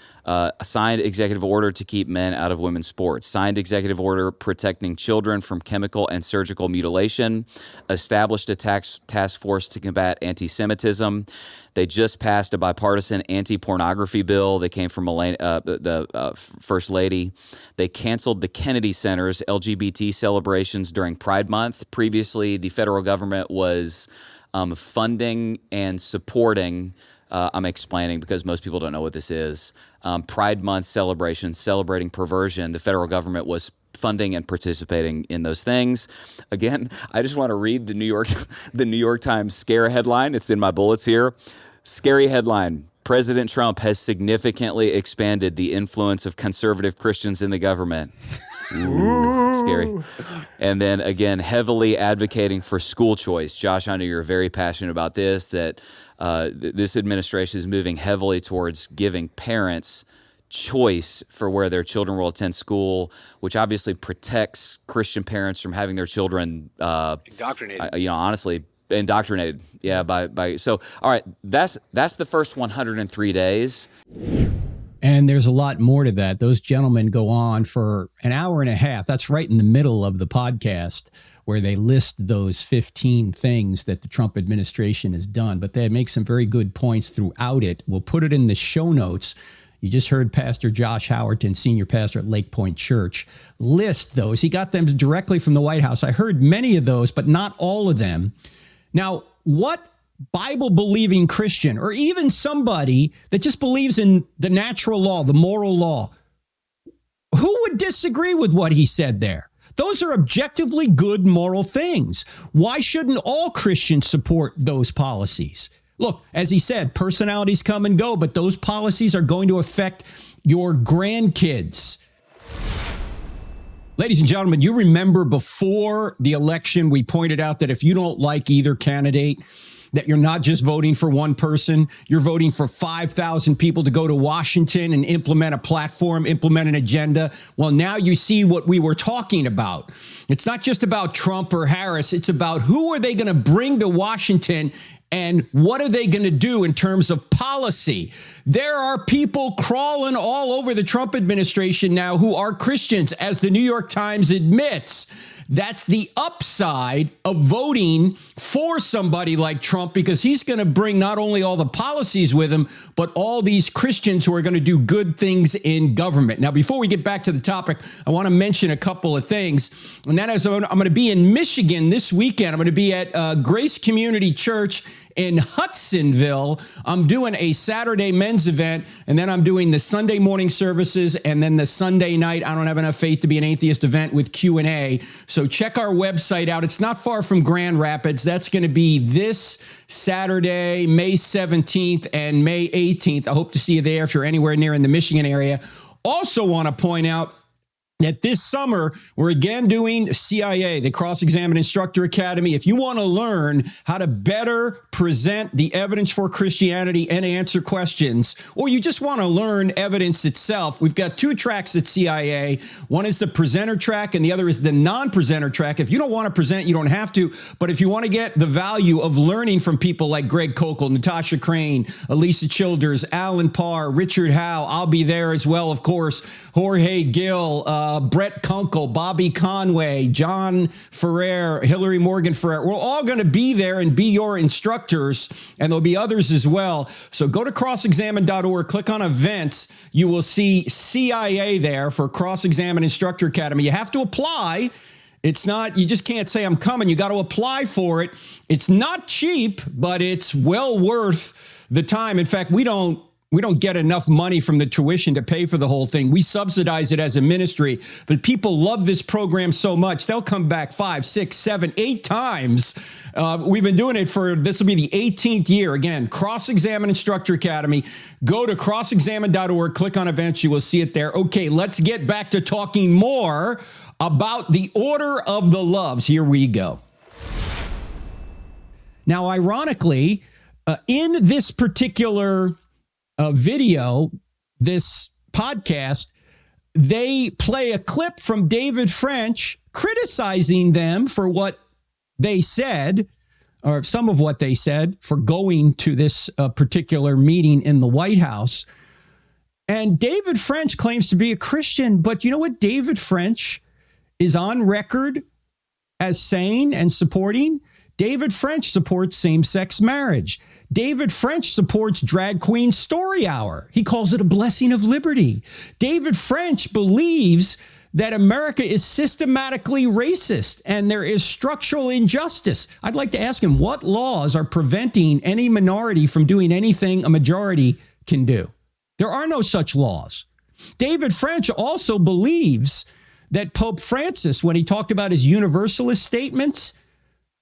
Signed executive order to keep men out of women's sports. Signed executive order protecting children from chemical and surgical mutilation. Established a task force to combat anti-Semitism. They just passed a bipartisan anti-pornography bill that came from the First Lady. They canceled the Kennedy Center's LGBT celebrations during Pride Month. Previously, the federal government was funding and supporting, I'm explaining because most people don't know what this is, Pride Month celebrations, celebrating perversion. The federal government was funding and participating in those things. Again, I just want to read the New York Times scare headline. It's in my bullets here. Scary headline. President Trump has significantly expanded the influence of conservative Christians in the government. Ooh, scary. And then again, heavily advocating for school choice. Josh, I know you're very passionate about this, that this administration is moving heavily towards giving parents choice for where their children will attend school, which obviously protects Christian parents from having their children indoctrinated. Honestly, indoctrinated. Yeah, so all right, that's the first 103 days. And there's a lot more to that. Those gentlemen go on for an hour and a half. That's right in the middle of the podcast where they list those 15 things that the Trump administration has done. But they make some very good points throughout it. We'll put it in the show notes. You just heard Pastor Josh Howerton, senior pastor at Lake Point Church, list those. He got them directly from the White House. I heard many of those, but not all of them. Now, what Bible-believing Christian, or even somebody that just believes in the natural law, the moral law, who would disagree with what he said there? Those are objectively good moral things. Why shouldn't all Christians support those policies? Look, as he said, personalities come and go, but those policies are going to affect your grandkids. Ladies and gentlemen, you remember before the election, we pointed out that if you don't like either candidate, that you're not just voting for one person, you're voting for 5,000 people to go to Washington and implement a platform, implement an agenda. Well, now you see what we were talking about. It's not just about Trump or Harris. It's about who are they going to bring to Washington and what are they going to do in terms of policy? There are people crawling all over the Trump administration now who are Christians, as the New York Times admits. That's the upside of voting for somebody like Trump, because he's going to bring not only all the policies with him, but all these Christians who are going to do good things in government. Now, before we get back to the topic, I want to mention a couple of things. And that is, I'm going to be in Michigan this weekend. I'm going to be at Grace Community Church in Hudsonville. I'm doing a Saturday men's event, and then I'm doing the Sunday morning services, and then the Sunday night, I don't have enough faith to be an atheist event with Q&A. So check our website out. It's not far from Grand Rapids. That's going to be this Saturday, May 17th and May 18th. I hope to see you there if you're anywhere near in the Michigan area. Also want to point out that this summer, we're again doing CIA, the Cross-Examine Instructor Academy. If you want to learn how to better present the evidence for Christianity and answer questions, or you just want to learn evidence itself, we've got 2 tracks at CIA. One is the presenter track, and the other is the non-presenter track. If you don't want to present, you don't have to. But if you want to get the value of learning from people like Greg Kokel, Natasha Crane, Elisa Childers, Alan Parr, Richard Howe, I'll be there as well, of course, Jorge Gill, Brett Kunkel, Bobby Conway, John Ferrer, Hillary Morgan Ferrer. We're all going to be there and be your instructors, and there'll be others as well. So go to crossexamine.org, click on events. You will see CIA there for Cross-Examine Instructor Academy. You have to apply. It's not, you just can't say I'm coming. You got to apply for it. It's not cheap, but it's well worth the time. In fact, we don't get enough money from the tuition to pay for the whole thing. We subsidize it as a ministry, but people love this program so much, they'll come back 5, 6, 7, 8 times. We've been doing it this will be the 18th year. Again, Cross-Examine Instructor Academy. Go to crossexamine.org, click on events, you will see it there. Okay, let's get back to talking more about the order of the loves. Here we go. Now, ironically, in this particular video, this podcast, they play a clip from David French criticizing them for what they said, or some of what they said, for going to this particular meeting in the White House. And David French claims to be a Christian, but you know what David French is on record as saying and supporting? David French supports same-sex marriage. David French supports Drag Queen Story Hour. He calls it a blessing of liberty. David French believes that America is systematically racist and there is structural injustice. I'd like to ask him what laws are preventing any minority from doing anything a majority can do. There are no such laws. David French also believes that Pope Francis, when he talked about his universalist statements,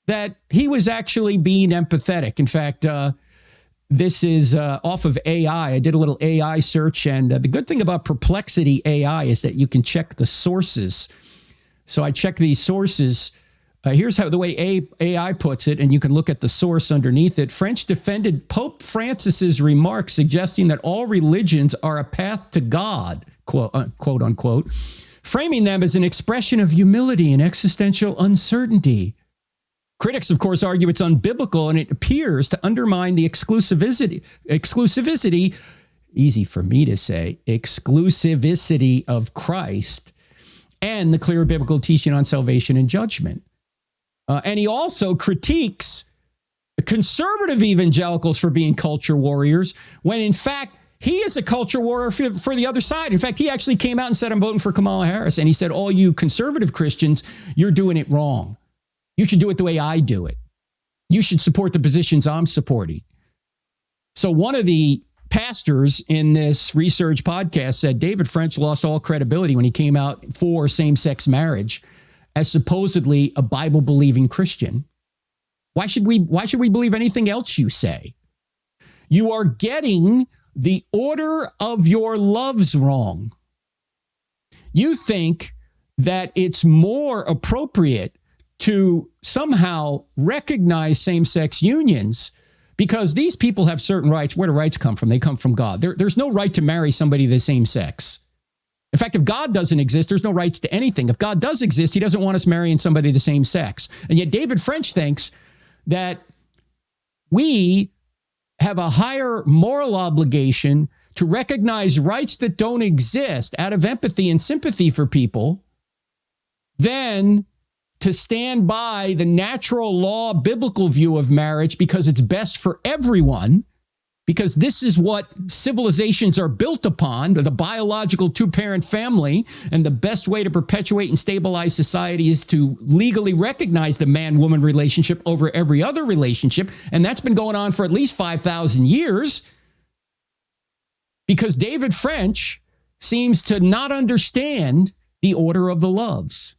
that he was actually being empathetic. In fact, this is off of AI. I did a little AI search, and the good thing about Perplexity AI is that you can check the sources. So I check these sources. Here's how the way AI puts it, and you can look at the source underneath it. French defended Pope Francis's remarks suggesting that all religions are a path to God, quote unquote, framing them as an expression of humility and existential uncertainty. Critics, of course, argue it's unbiblical and it appears to undermine the exclusivity, easy for me to say, exclusivity of Christ and the clear biblical teaching on salvation and judgment. And he also critiques conservative evangelicals for being culture warriors, when in fact, he is a culture warrior for the other side. In fact, he actually came out and said, I'm voting for Kamala Harris. And he said, all you conservative Christians, you're doing it wrong. You should do it the way I do it. You should support the positions I'm supporting. So one of the pastors in this research podcast said David French lost all credibility when he came out for same-sex marriage as supposedly a Bible-believing Christian. Why should we believe anything else you say? You are getting the order of your loves wrong. You think that it's more appropriate to somehow recognize same-sex unions because these people have certain rights. Where do rights come from? They come from God. There's no right to marry somebody of the same sex. In fact, if God doesn't exist, there's no rights to anything. If God does exist, he doesn't want us marrying somebody of the same sex. And yet David French thinks that we have a higher moral obligation to recognize rights that don't exist out of empathy and sympathy for people than to stand by the natural law biblical view of marriage because it's best for everyone because this is what civilizations are built upon, the biological two-parent family, and the best way to perpetuate and stabilize society is to legally recognize the man-woman relationship over every other relationship, and that's been going on for at least 5,000 years, because David French seems to not understand the order of the loves.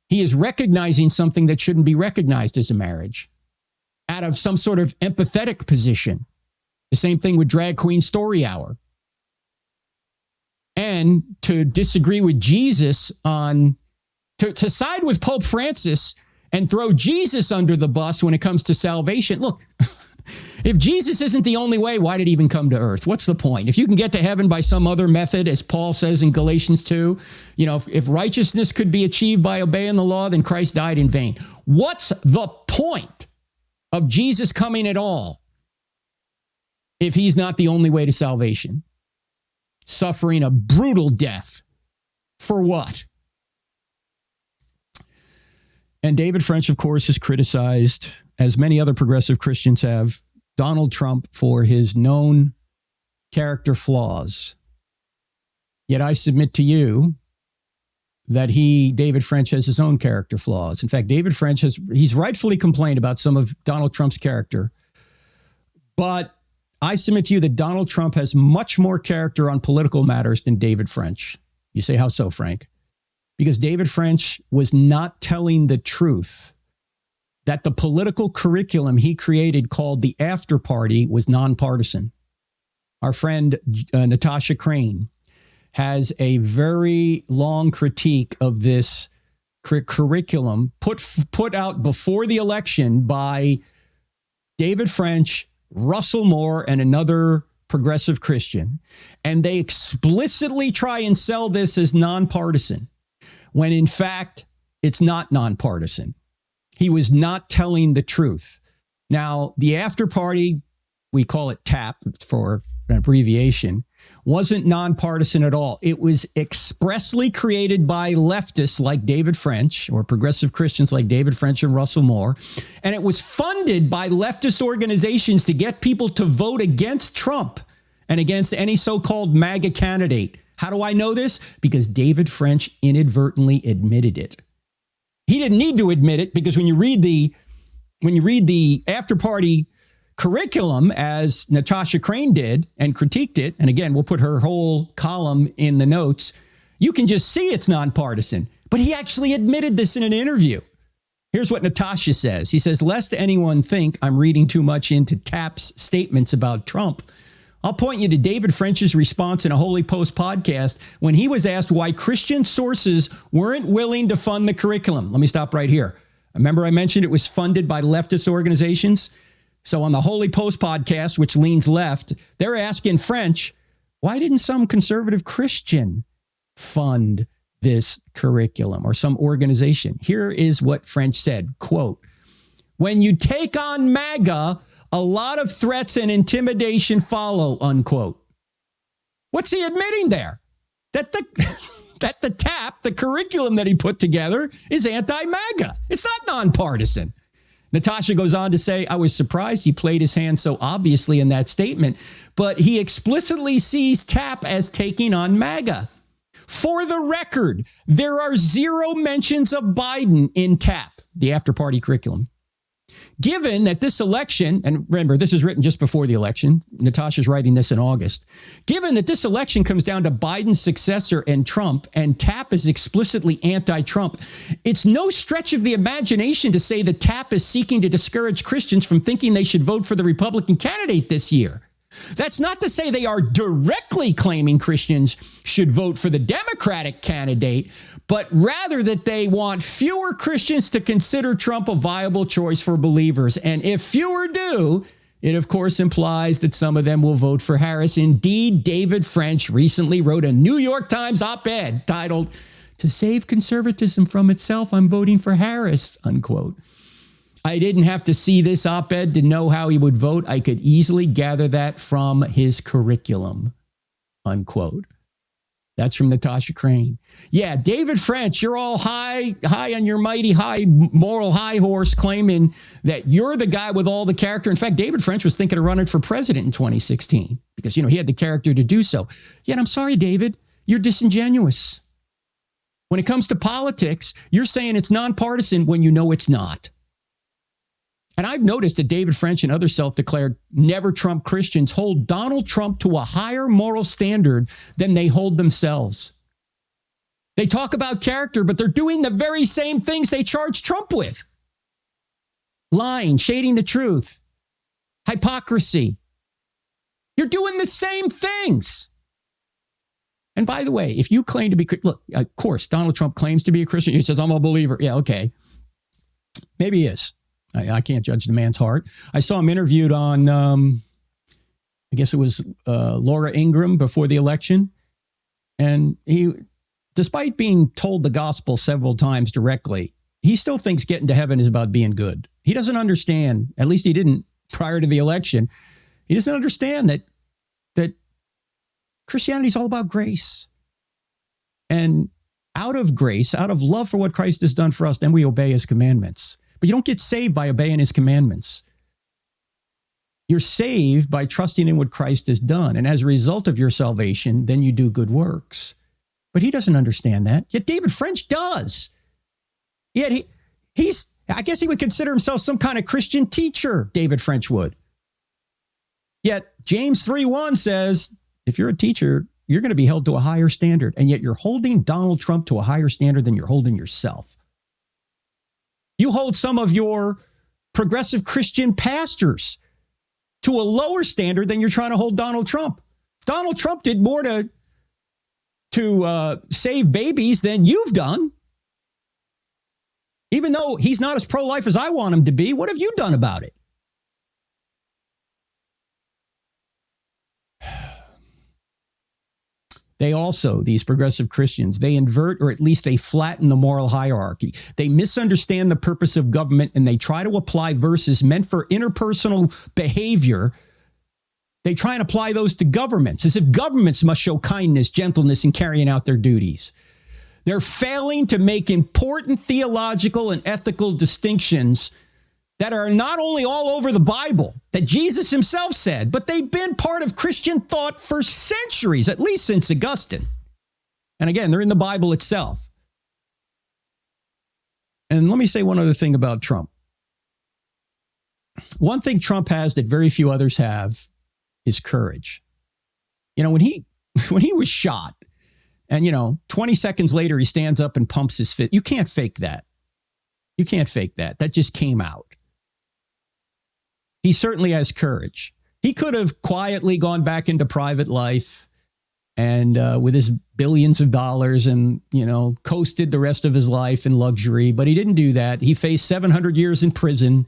He is recognizing something that shouldn't be recognized as a marriage, out of some sort of empathetic position. The same thing with Drag Queen Story Hour. And to disagree with Jesus to side with Pope Francis and throw Jesus under the bus when it comes to salvation. Look, if Jesus isn't the only way, why did he even come to earth? What's the point? If you can get to heaven by some other method, as Paul says in Galatians 2, if righteousness could be achieved by obeying the law, then Christ died in vain. What's the point of Jesus coming at all if he's not the only way to salvation? Suffering a brutal death. For what? And David French, of course, has criticized, as many other progressive Christians have, Donald Trump for his known character flaws. Yet I submit to you that David French, has his own character flaws. In fact, David French he's rightfully complained about some of Donald Trump's character. But I submit to you that Donald Trump has much more character on political matters than David French. You say, how so, Frank? Because David French was not telling the truth that the political curriculum he created called the After Party was nonpartisan. Our friend Natasha Crane has a very long critique of this curriculum put out before the election by David French, Russell Moore, and another progressive Christian. And they explicitly try and sell this as nonpartisan, when in fact, it's not nonpartisan. He was not telling the truth. Now, the After Party, we call it TAP for an abbreviation, wasn't nonpartisan at all. It was expressly created by leftists like David French, or progressive Christians like David French and Russell Moore. And it was funded by leftist organizations to get people to vote against Trump and against any so-called MAGA candidate. How do I know this? Because David French inadvertently admitted it. He didn't need to admit it, because when you read the After Party curriculum, as Natasha Crane did and critiqued it, and again, we'll put her whole column in the notes, you can just see it's nonpartisan. But he actually admitted this in an interview. Here's what Natasha says. He says, lest anyone think I'm reading too much into TAP's statements about Trump, I'll point you to David French's response in a Holy Post podcast when he was asked why Christian sources weren't willing to fund the curriculum. Let me stop right here. Remember I mentioned it was funded by leftist organizations? So on the Holy Post podcast, which leans left, they're asking French, why didn't some conservative Christian fund this curriculum, or some organization? Here is what French said, quote, when you take on MAGA, a lot of threats and intimidation follow, unquote. What's he admitting there? That the TAP, the curriculum that he put together, is anti-MAGA. It's not nonpartisan. Natasha goes on to say, I was surprised he played his hand so obviously in that statement, but he explicitly sees TAP as taking on MAGA. For the record, there are zero mentions of Biden in TAP, the After Party curriculum. Given that this election, and remember, this is written just before the election, Natasha's writing this in August, given that this election comes down to Biden's successor and Trump, and TAP is explicitly anti-Trump, it's no stretch of the imagination to say that TAP is seeking to discourage Christians from thinking they should vote for the Republican candidate this year. That's not to say they are directly claiming Christians should vote for the Democratic candidate, but rather that they want fewer Christians to consider Trump a viable choice for believers. And if fewer do, it of course implies that some of them will vote for Harris. Indeed, David French recently wrote a New York Times op-ed titled, "To Save Conservatism from Itself, I'm Voting for Harris," unquote. I didn't have to see this op-ed to know how he would vote. I could easily gather that from his curriculum, unquote. That's from Natasha Crane. Yeah, David French, you're all high on your mighty high moral high horse claiming that you're the guy with all the character. In fact, David French was thinking of running for president in 2016 because, he had the character to do so. Yet I'm sorry, David, you're disingenuous. When it comes to politics, you're saying it's nonpartisan when you know it's not. And I've noticed that David French and other self-declared never Trump Christians hold Donald Trump to a higher moral standard than they hold themselves. They talk about character, but they're doing the very same things they charge Trump with. Lying, shading the truth, hypocrisy. You're doing the same things. And by the way, if you claim to be, look, of course, Donald Trump claims to be a Christian. He says, I'm a believer. Yeah, okay. Maybe he is. I can't judge the man's heart. I saw him interviewed on, I guess it was Laura Ingraham before the election. And he, despite being told the gospel several times directly, he still thinks getting to heaven is about being good. He doesn't understand, at least he didn't prior to the election. He doesn't understand that Christianity is all about grace. And out of grace, out of love for what Christ has done for us, then we obey his commandments. But you don't get saved by obeying his commandments. You're saved by trusting in what Christ has done. And as a result of your salvation, then you do good works. But he doesn't understand that. Yet David French does. Yet I guess he would consider himself some kind of Christian teacher, David French would. Yet James 3:1 says, if you're a teacher, you're going to be held to a higher standard. And yet you're holding Donald Trump to a higher standard than you're holding yourself. You hold some of your progressive Christian pastors to a lower standard than you're trying to hold Donald Trump. Donald Trump did more to save babies than you've done. Even though he's not as pro-life as I want him to be, what have you done about it? They also, these progressive Christians, they invert or at least they flatten the moral hierarchy. They misunderstand the purpose of government and they try to apply verses meant for interpersonal behavior. They try and apply those to governments as if governments must show kindness, gentleness in carrying out their duties. They're failing to make important theological and ethical distinctions that are not only all over the Bible, that Jesus himself said, but they've been part of Christian thought for centuries, at least since Augustine. And again, they're in the Bible itself. And let me say one other thing about Trump. One thing Trump has that very few others have is courage. When he was shot and, 20 seconds later, he stands up and pumps his fist. You can't fake that. You can't fake that. That just came out. He certainly has courage. He could have quietly gone back into private life and with his billions of dollars and, coasted the rest of his life in luxury. But he didn't do that. He faced 700 years in prison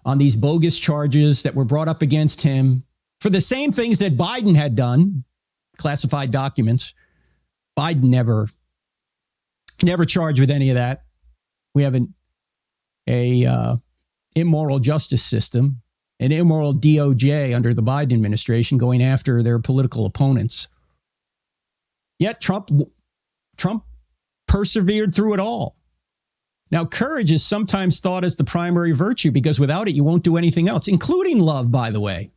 on these bogus charges that were brought up against him for the same things that Biden had done, classified documents. Biden never charged with any of that. We have a immoral justice system, an immoral DOJ under the Biden administration going after their political opponents. Yet Trump persevered through it all. Now, courage is sometimes thought as the primary virtue because without it, you won't do anything else, including love, by the way.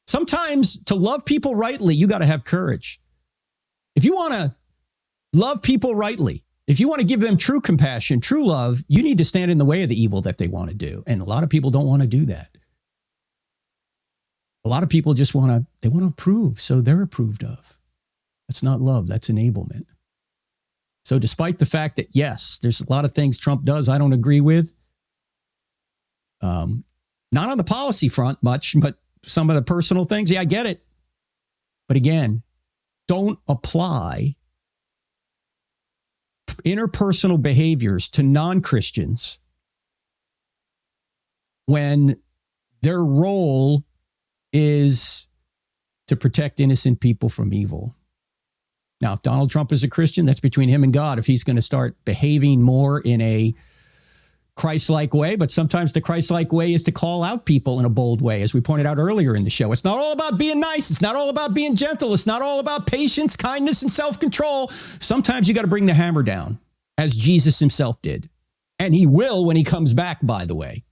Sometimes to love people rightly, you got to have courage. If you want to love people rightly, if you want to give them true compassion, true love, you need to stand in the way of the evil that they want to do. And a lot of people don't want to do that. A lot of people just want to approve, so they're approved of. That's not love, that's enablement. So despite the fact that, yes, there's a lot of things Trump does I don't agree with, not on the policy front much, but some of the personal things, yeah, I get it. But again, don't apply interpersonal behaviors to non-Christians when their role is to protect innocent people from evil. Now, if Donald Trump is a Christian, that's between him and God. If he's going to start behaving more in a Christ-like way, but sometimes the Christ-like way is to call out people in a bold way, as we pointed out earlier in the show. It's not all about being nice. It's not all about being gentle. It's not all about patience, kindness, and self-control. Sometimes you got to bring the hammer down, as Jesus himself did. And he will when he comes back, by the way.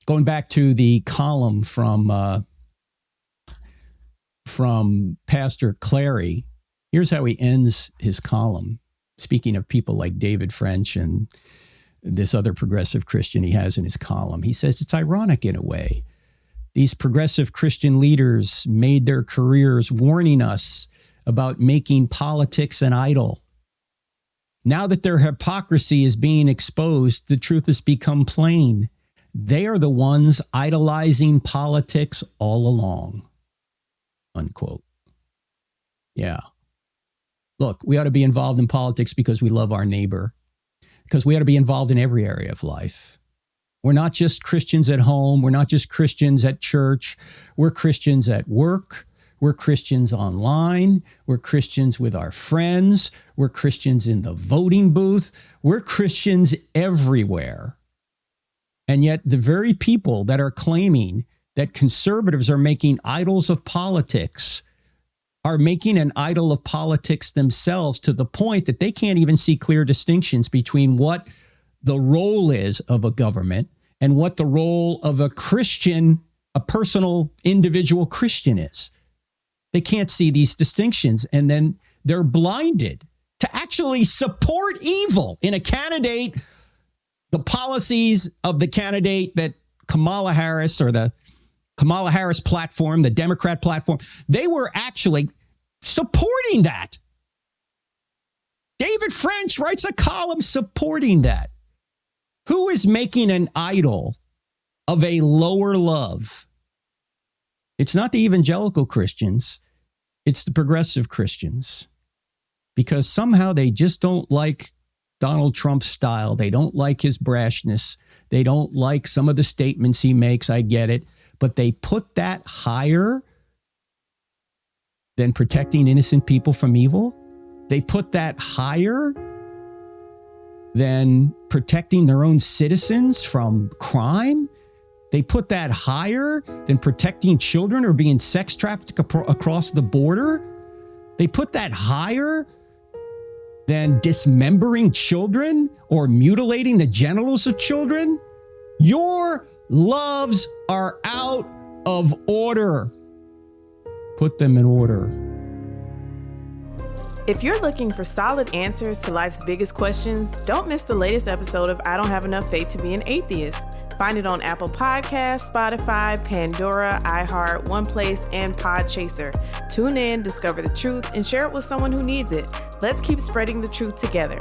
Going back to the column from Pastor Clary, here's how he ends his column. Speaking of people like David French and this other progressive Christian he has in his column, he says it's ironic in a way. These progressive Christian leaders made their careers warning us about making politics an idol. Now that their hypocrisy is being exposed, the truth has become plain. They are the ones idolizing politics all along. Unquote. Yeah. Look, we ought to be involved in politics because we love our neighbor, because we ought to be involved in every area of life. We're not just Christians at home. We're not just Christians at church. We're Christians at work. We're Christians online. We're Christians with our friends. We're Christians in the voting booth. We're Christians everywhere. And yet the very people that are claiming that conservatives are making idols of politics are making an idol of politics themselves, to the point that they can't even see clear distinctions between what the role is of a government and what the role of a Christian, a personal individual Christian is. They can't see these distinctions, and then they're blinded to actually support evil in a candidate, the policies of the candidate that Kamala Harris, or the Kamala Harris platform, the Democrat platform, they were actually supporting that. David French writes a column supporting that. Who is making an idol of a lower love? It's not the evangelical Christians. It's the progressive Christians. Because somehow they just don't like Donald Trump's style. They don't like his brashness. They don't like some of the statements he makes. I get it. But they put that higher than protecting innocent people from evil. They put that higher than protecting their own citizens from crime. They put that higher than protecting children or being sex trafficked across the border. They put that higher than dismembering children or mutilating the genitals of children. Your loves are out of order. Put them in order. If you're looking for solid answers to life's biggest questions, don't miss the latest episode of I Don't Have Enough Faith to Be an Atheist. Find it on Apple Podcasts, Spotify, Pandora, iHeart, OnePlace, and Podchaser. Tune in, discover the truth, and share it with someone who needs it. Let's keep spreading the truth together.